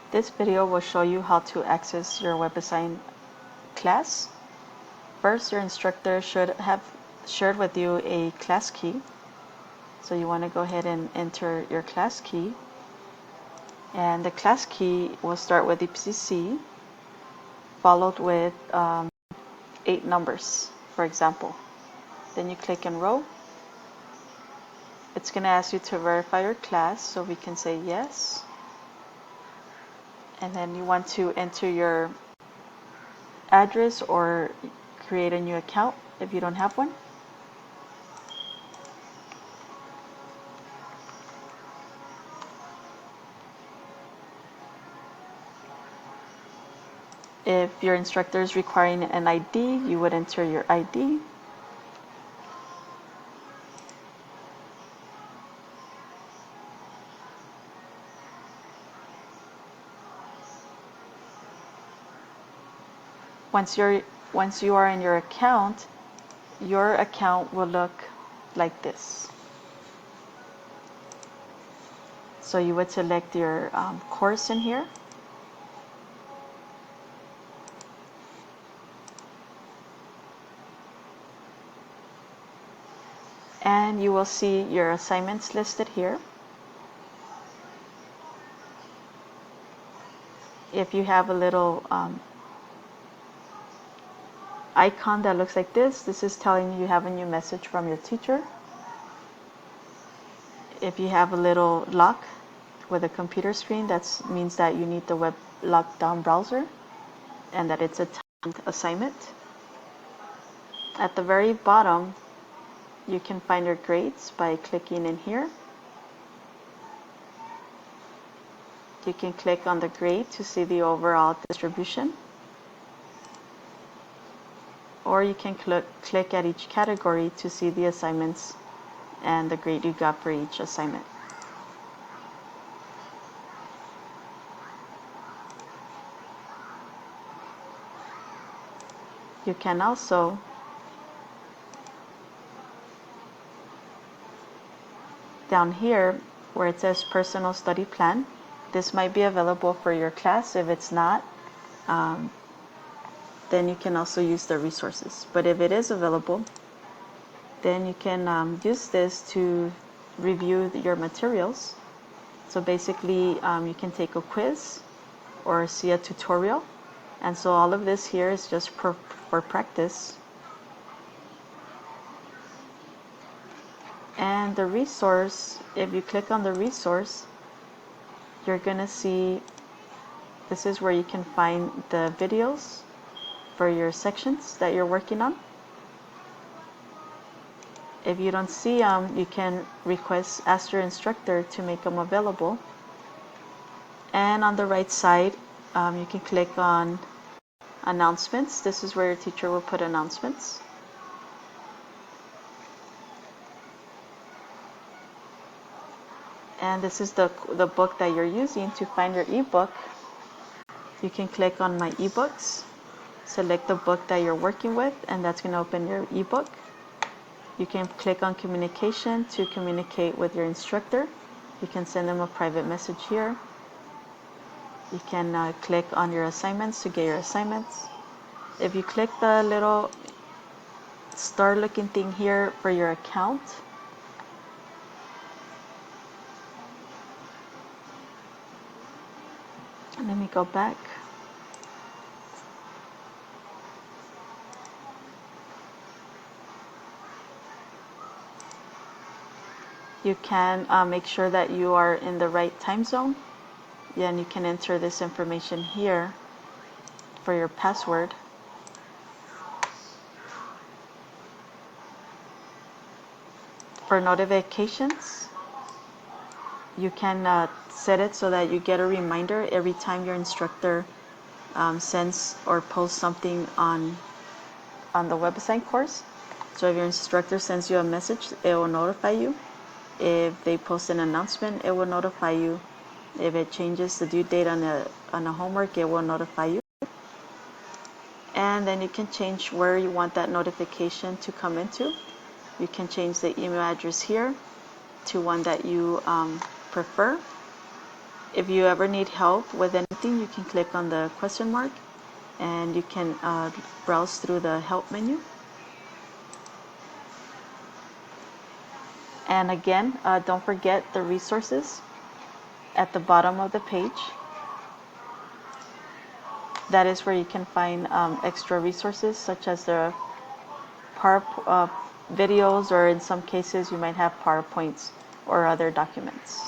This video will show you how to access your Webassign class. First, your instructor should have shared with you a class key. So you want to go ahead and enter your class key. And the class key will start with EPCC, followed with 8 numbers, for example. Then you click Enroll. It's going to ask you to verify your class, so we can say yes. And then you want to enter your address or create a new account if you don't have one. If your instructor is requiring an ID, you would enter your ID. Once you are in your account will look like this. So you would select your course in here. And you will see your assignments listed here. If you have a little icon that looks like this is telling you have a new message from your teacher. If you have a little lock with a computer screen, that means that you need the web lockdown browser and that it's a timed assignment. At the very bottom, you can find your grades by clicking in here. You can click on the grade to see the overall distribution. Or you can click at each category to see the assignments and the grade you got for each assignment. You can also down here where it says personal study plan, this might be available for your class. If it's not, then you can also use the resources. But if it is available, then you can use this to review your materials. So basically, you can take a quiz or see a tutorial. And so all of this here is just for practice. And the resource, if you click on the resource, you're going to see this is where you can find the videos for your sections that you're working on. If you don't see them, you can ask your instructor to make them available. And on the right side, you can click on announcements. This is where your teacher will put announcements. And this is the book that you're using. To find your ebook, you can click on My eBooks, select the book that you're working with, and that's going to open your ebook. You can click on Communication to communicate with your instructor. You can send them a private message here. You can click on your assignments to get your assignments. If you click the little star looking thing here for your account, let me go back. You can make sure that you are in the right time zone. Yeah, and you can enter this information here for your password. For notifications, you can set it so that you get a reminder every time your instructor sends or posts something on the Webassign course. So if your instructor sends you a message, it will notify you. If they post an announcement, it will notify you. If it changes the due date on a homework, it will notify you. And then you can change where you want that notification to come into. You can change the email address here to one that you prefer. If you ever need help with anything, you can click on the question mark and you can browse through the help menu. And again, don't forget the resources at the bottom of the page. That is where you can find extra resources such as the videos, or in some cases you might have PowerPoints or other documents.